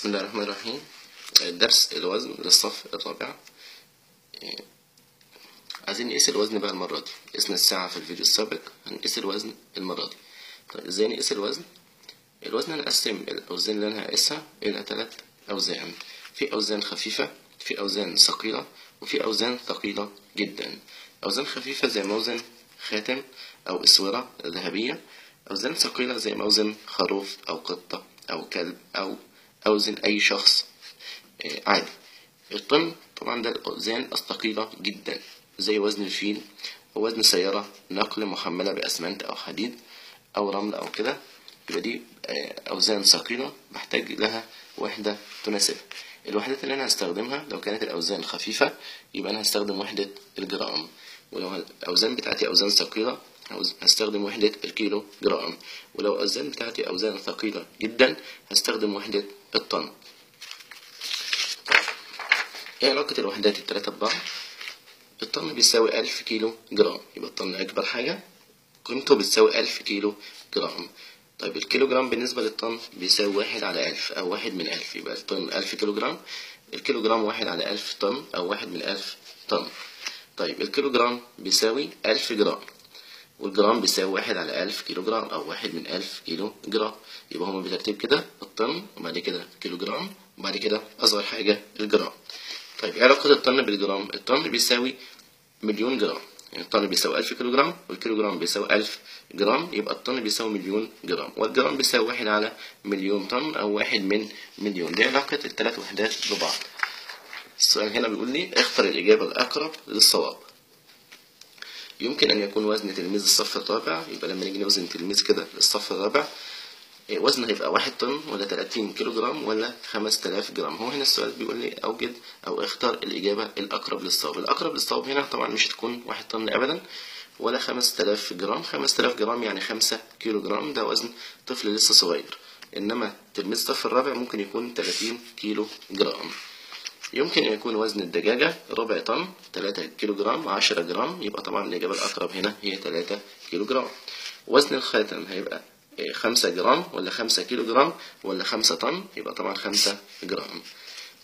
بسم الله الرحمن الرحيم. درس الوزن للصف الرابع. عايزين نقيس الوزن بقى المرة دي. قسنا الساعة في الفيديو السابق، هنقيس الوزن المرة دي. طيب ازاي نقيس الوزن؟ الوزن هنقسم الأوزان اللي أنا هقيسها إلى 3 أوزان. في أوزان خفيفة، في أوزان ثقيلة، وفي أوزان ثقيلة جدا. أوزان خفيفة زي موزن خاتم أو إسورة ذهبية. أوزان ثقيلة زي موزن خروف أو قطة أو كلب أو أوزن أي شخص عادي. الطن طبعا ده الأوزان الثقيلة جدا زي وزن الفيل ووزن سيارة نقل محملة بأسمنت أو حديد أو رمل أو كده. يبقى دي أوزان ثقيلة بحتاج لها وحدة تناسبها. الوحدات اللي أنا هستخدمها لو كانت الأوزان خفيفة يبقى أنا هستخدم وحدة الجرام، ولو الأوزان بتاعتي أوزان ثقيلة هستخدم وحدة الكيلو جرام، ولو الأوزان بتاعتي أوزان ثقيلة جدا هستخدم وحدة الطن. ايه علاقة الوحدات التلاتة ببعض؟ الطن بيساوي 1000 كيلو جرام، يبقى الطن أكبر حاجة قيمته بتساوي 1000 كيلو جرام. طيب الكيلو جرام بالنسبة للطن بيساوي 1/1000 أو 1/1000، يبقى الطن 1000 كيلو جرام، الكيلو جرام 1/1000 طن أو 1/1000 طن. طيب الكيلو جرام بيساوي 1000 جرام، والجرام بيساوي 1/1000 كيلو جرام أو 1/1000 كيلو جرام. يبقى هما بترتيب كده الطن وبعد كده كيلو جرام وبعد كده أصغر حاجة الجرام. طيب ايه علاقة الطن بالجرام؟ الطن بيساوي مليون جرام، يعني الطن بيساوي 1000 كيلو جرام والكيلو جرام بيساوي 1000 جرام، يبقى الطن بيساوي مليون جرام، والجرام بيساوي 1/1,000,000 طن أو 1/1,000,000. دي علاقة الثلاث وحدات ببعض. السؤال هنا بيقول لي اختر الإجابة الأقرب للصواب. يمكن أن يكون وزن تلميذ الصف الرابع، يبقى لما نيجي نوزن تلميذ كده للصف الرابع وزنه هيبقى 1 طن ولا 30 كيلو جرام ولا 5000 جرام. هو هنا السؤال بيقول لي أوجد أو اختار الإجابة الأقرب للصواب. الأقرب للصواب هنا طبعا مش هتكون 1 طن أبدا ولا 5000 جرام. 5000 جرام يعني 5 كيلو جرام، ده وزن طفل لسه صغير، إنما تلميذ الصف الرابع ممكن يكون 30 كيلو جرام. يمكن أن يكون وزن الدجاجة ربع طن 3 كيلو جرام 10 جرام، يبقى طبعا الإجابة الأقرب هنا هي 3 كيلو جرام. وزن الخاتم هيبقى 5 جرام ولا 5 كيلو جرام ولا 5 طن، يبقى طبعا 5 جرام.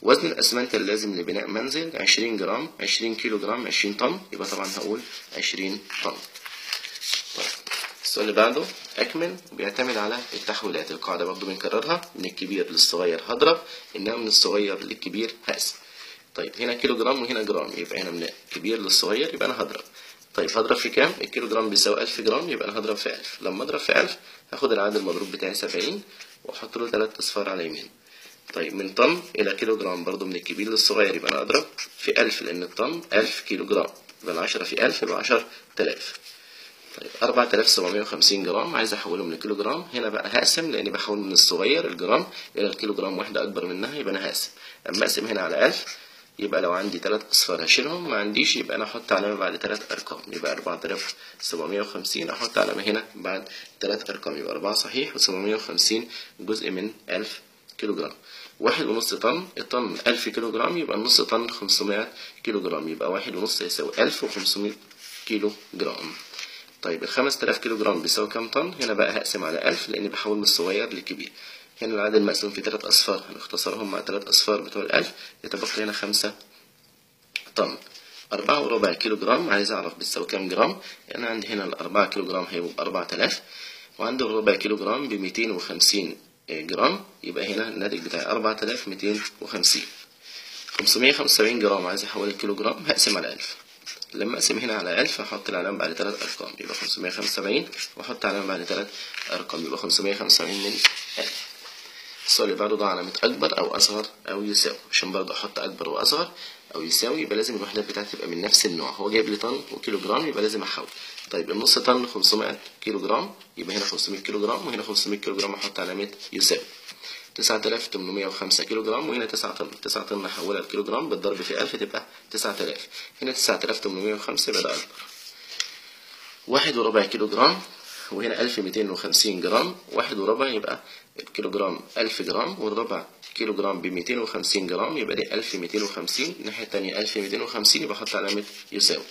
وزن الأسمنت اللازم لبناء منزل 20 جرام 20 كيلو جرام 20 طن، يبقى طبعا هقول 20 طن. طيب السؤال اللي بعده أكمل، بيعتمد على التحويلات. القاعدة برضو بنكررها، من الكبير للصغير هضرب، إنما من الصغير للكبير هقسم. طيب هنا كيلو جرام وهنا جرام، يبقى هنا من الكبير للصغير يبقى أنا هضرب. طيب هضرب في كام؟ الكيلو جرام بيساوي 1000 جرام، يبقى أنا هضرب في 1000. لما أضرب في 1000 هاخد العدد المضروب بتاعي 70 وأحط له 3 أصفار على يمين. طيب من طن إلى كيلو جرام برضو من الكبير للصغير، يبقى أنا أضرب في 1000 لأن الطن 1000 كيلو جرام، يبقى 10 في 1000 يبقى 10000. طيب 4750 جرام عايز أحولهم لكيلو جرام. هنا بقى هقسم لأني بحول من الصغير الجرام إلى الكيلو جرام واحدة أكبر منها، يبقى أنا هقسم. أما أقسم هنا على 1000 يبقى لو عندي 3 أصفار هشيلهم، ما عنديش يبقى أنا أحط علامة بعد 3 أرقام، يبقى 4750 أحط علامة هنا بعد 3 أرقام، يبقى 4 صحيح و750 جزء من 1000 كيلو جرام. 1.5 طن، الطن 1000 كيلو جرام يبقى النص طن 500 كيلو جرام، يبقى 1.5 يساوي 1500 كيلو جرام. طيب 5000 كيلو جرام بيساوي كام طن؟ هنا بقى هقسم على 1000 لأني بحول من الصغير للكبير. هنا العدد المقسوم في 3 أصفار هنختصرهم مع 3 أصفار بتوع الألف، يتبقى هنا 5 طن. 4.25 كيلو جرام عايز أعرف بتساوي كام جرام. أنا عندي هنا 4 كيلو جرام هيبقوا ب4000، وعندي الربع كيلو جرام ب250 جرام، يبقى هنا الناتج بتاعي 4250. 575 جرام عايز أحول الكيلو جرام، هقسم على 1000. لما أقسم هنا على 1000 هحط العلامة بعد 3 أرقام، يبقى 575 وأحط علامة بعد 3 أرقام، يبقى 575 من 1000. السؤال اللي بعده ده علامة أكبر أو أصغر أو يساوي، عشان برضه أحط أكبر وأصغر أو يساوي يبقى لازم الوحدات بتاعتي تبقى من نفس النوع. هو جايب لي طن وكيلو جرام يبقى لازم أحول. طيب النص طن 500 كيلو جرام، يبقى هنا 500 كيلو جرام وهنا 500 كيلو جرام أحط علامة يساوي. 9805 كيلو جرام وهنا 9 طن، 9 طن أحولها لكيلو جرام بالضرب في 1000 تبقى 9000. هنا 9805 يبقى ده أكبر. 1.25 كيلو جرام وهنا 1250 جرام، 1.25 يبقى الكيلو جرام 1000 جرام والربع كيلو جرام ب250 جرام، يبقى دي 1250. الناحية التانية 1250 يبقى أحط علامة يساوي.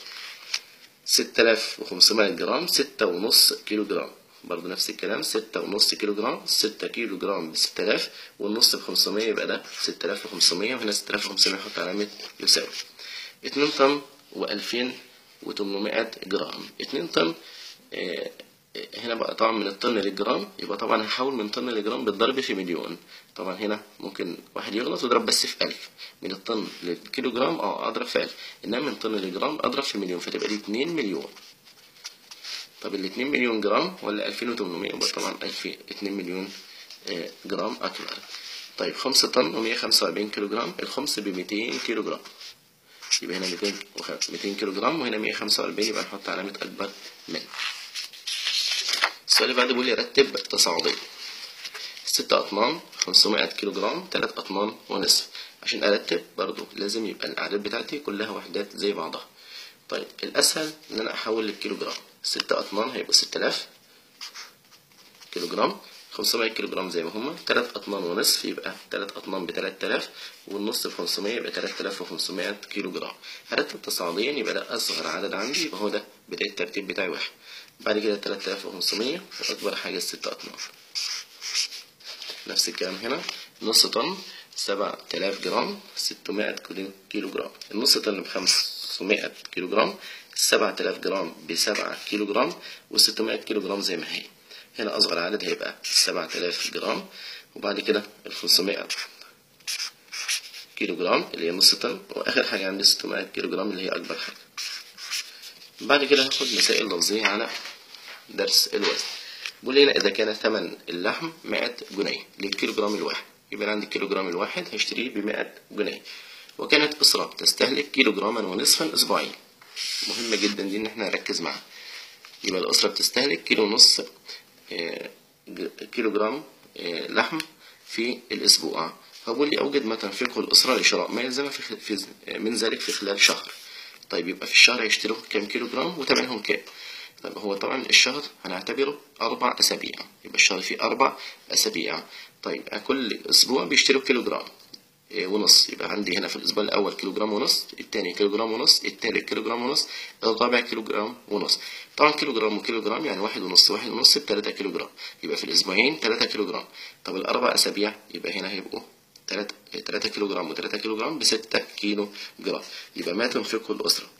6500 جرام 6.5 كيلو جرام برضه نفس الكلام، 6.5 كيلو جرام، 6 كيلو جرام ب6000 والنص ب500 يبقى ده 6500 وهنا 6500 نحط علامة يساوي. 2 طن و2800 جرام. 2 طن هنا بقى طبعا من الطن للجرام، يبقى طبعا هحول من طن لجرام بالضرب في مليون. طبعا هنا ممكن واحد يغلط ويضرب بس في 1000. من الطن للكيلو جرام اضرب في 1000، انما من طن للجرام اضرب في مليون، فتبقى دي 2 مليون. طب ال 2 مليون جرام ولا 2800؟ يبقى طبعا 2 مليون جرام اكبر. طيب 5 طن و145 كيلو جرام، الخمس ب 200 كيلو جرام، يبقى هنا 200 كيلو جرام وهنا 145، يبقى نحط علامة أكبر من. السؤال اللي بعده بيقول لي رتب تصاعديا. 6 أطنان 500 كيلو جرام، 3 أطنان ونصف. عشان أرتب برضو لازم يبقى الأعداد بتاعتي كلها وحدات زي بعضها. طيب الأسهل إن أنا أحول للكيلو جرام. 6 أطنان هيبقوا 6000 كيلو جرام، 500 كيلو جرام زي ما هما، 3 أطنان ونصف يبقى 3 أطنان ب3000 والنص ب500 يبقى 3500 كيلو جرام. هرتب تصاعديا، يبقى ده أصغر عدد عندي، يبقى هو ده بداية الترتيب بتاعي 1. بعد كده 3500 وأكبر حاجة 6 أطنان. نفس الكلام هنا، نص طن 7000 جرام، 600 كيلو جرام. النص طن ب500 كيلو جرام، 7000 جرام ب7 كيلو جرام و600 كيلو جرام زي ما هي. هنا أصغر عدد هيبقى 7000 جرام، وبعد كده 500 كيلو جرام اللي هي نص طن، وآخر حاجة عندي 600 كيلو جرام اللي هي أكبر حاجة. بعد كده هاخد مسائل لفظية على درس الوزن. بيقول هنا إذا كان ثمن اللحم 100 جنيه للكيلو جرام الواحد، يبقى عندي الكيلو جرام الواحد هشتريه ب100 جنيه، وكانت أسرة تستهلك كيلو جراما ونصفا أسبوعيا. مهمة جدا دي إن احنا نركز معاها. يبقى الأسرة بتستهلك كيلو ونص كيلو جرام لحم في الأسبوع. فبقول لي أوجد ما تنفقه الأسرة لشراء ما يلزم من ذلك في خلال شهر. طيب يبقى في الشهر هيشتروا كام كيلو جرام وتمنهم كام؟ طيب هو طبعا الشهر هنعتبره 4 أسابيع، يبقى الشهر فيه 4 أسابيع. طيب كل أسبوع بيشتروا كيلو جرام ونص، يبقى عندي هنا في الأسبوع الأول كيلو جرام ونص، التاني كيلو جرام ونص، التالت كيلو جرام ونص، الرابع كيلو جرام ونص. طبعا كيلو جرام وكيلو جرام يعني 1.5 1.5 ب3 كيلو جرام، يبقى في الأسبوعين 3 كيلو جرام. طب ال4 أسابيع يبقى هنا هيبقوا 3 كيلو جرام و3 كيلو جرام ب6 كيلو جرام. يبقى ما تنفقه الأسرة،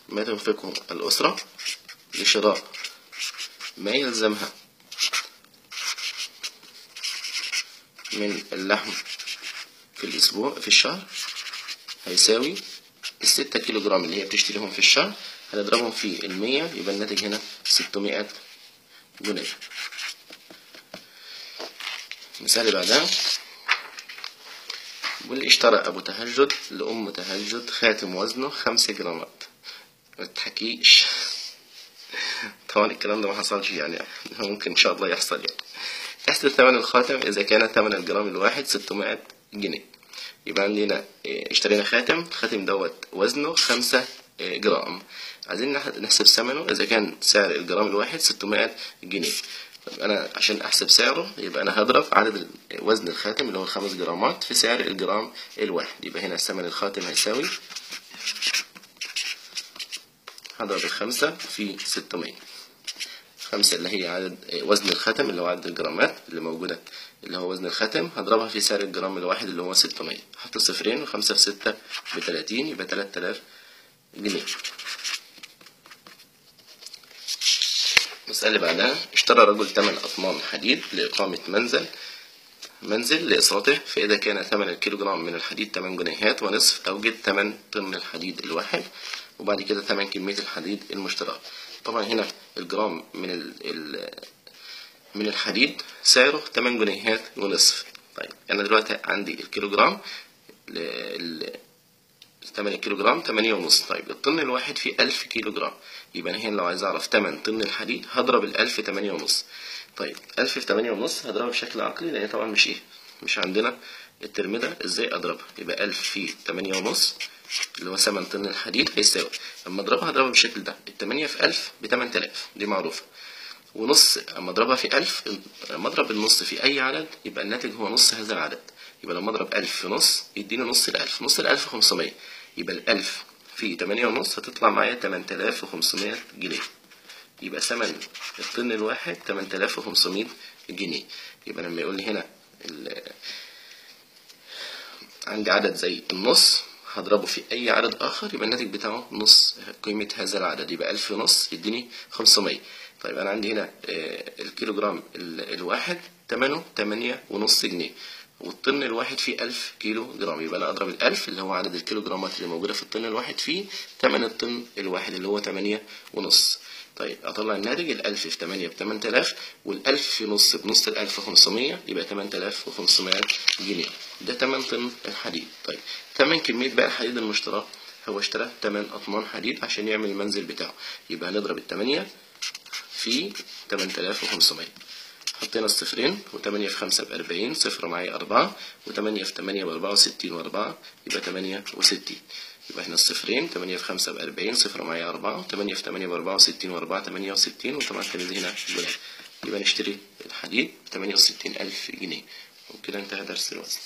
ما تنفقه الأسرة لشراء ما يلزمها من اللحم في الأسبوع في الشهر هيساوي 6 كيلو جرام اللي هي بتشتريهم في الشهر، هنضربهم في 100 يبقى الناتج هنا 600 جنيه. المثال اللي بعدها بيقول لي اشترى أبو تهجد لأم تهجد خاتم وزنه 5 جرامات. متحكيش طبعا الكلام ده ما حصلش، يعني ممكن إن شاء الله يحصل. يعني احسب ثمن الخاتم إذا كان ثمن الجرام الواحد 600 جنيه. يبقى عندنا اشترينا خاتم دوت وزنه 5 جرام، عايزين نحسب ثمنه إذا كان سعر الجرام الواحد 600 جنيه. طب أنا عشان أحسب سعره يبقى أنا هضرب عدد وزن الخاتم اللي هو 5 جرامات في سعر الجرام الواحد. يبقى هنا ثمن الخاتم هيساوي، هضرب 5 في 600. 5 اللي هي عدد وزن الخاتم اللي هو عدد الجرامات اللي موجودة اللي هو وزن الخاتم، هضربها في سعر الجرام الواحد اللي هو 600. حط صفرين و5 في 6 ب30 يبقى 3000 جنيه. المسألة اللي بعدها اشترى رجل 8 أطنان حديد لإقامة منزل لإسرته، فإذا كان ثمن الكيلو جرام من الحديد 8 جنيهات ونصف أوجد 8 طن الحديد الواحد، وبعد كده 8 كمية الحديد المشترك. طبعا هنا الجرام من الحديد سعره 8 جنيهات ونصف. طيب أنا دلوقتي عندي الكيلو جرام 8 كيلو جرام 8 ونص. طيب الطن الواحد فيه 1000 كيلو جرام، يبقى أنا هنا لو عايز أعرف 8 طن الحديد هضرب 1000 في 8 ونص. طيب 1000 في 8 ونص هضربها بشكل عقلي لأن طبعا مش عندنا الترم ده ازاي أضربها. يبقى 1000 في 8 ونص اللي هو 8 طن الحديد هيساوي، لما أضربها هضربها بالشكل ده، 8 في 1000 ب8000 دي معروفة، ونص أما أضربها في 1000 لما أضرب النص في أي عدد يبقى الناتج هو نص هذا العدد. يبقى لما أضرب 1000 في نص يديني نص ال1000، نص ال1000 500، يبقى ال1000 في 8.5 هتطلع معايا 8500 جنيه. يبقى ثمن الطن الواحد 8500 جنيه. يبقى لما يقول لي هنا عندي عدد زي النص هضربه في أي عدد آخر، يبقى الناتج بتاعه نص قيمة هذا العدد، يبقى 1000 ونص يديني 500. طيب أنا عندي هنا الكيلو جرام الواحد تمنه 8.5 جنيه، والطن الواحد فيه 1000 كيلو جرام، يبقى أنا أضرب ال1000 اللي هو عدد الكيلو جرامات اللي موجودة في الطن الواحد في تمن الطن الواحد اللي هو 8.5. طيب أطلع الناتج 1000 في 8 ب8000، وال1000 في نص بنص ال1000 500، يبقى 8500 جنيه. ده تمن طن الحديد. طيب تمن كمية بقى الحديد المشترى، هو اشترى 8 أطنان حديد عشان يعمل المنزل بتاعه، يبقى هنضرب ال8 في 8500. حطينا الصفرين، و8 في 5 ب40، صفر معايا 4، و8 في 8 ب64، و4 يبقى 68. يبقى هنا الصفرين 8 في 5 ب40، صفر معايا 4، و8 في 8 ب64، و4 68، وطبعا كان هنا جنيه. يبقى نشتري الحديد ب 68000 جنيه. وكده انتهى درس الوزن.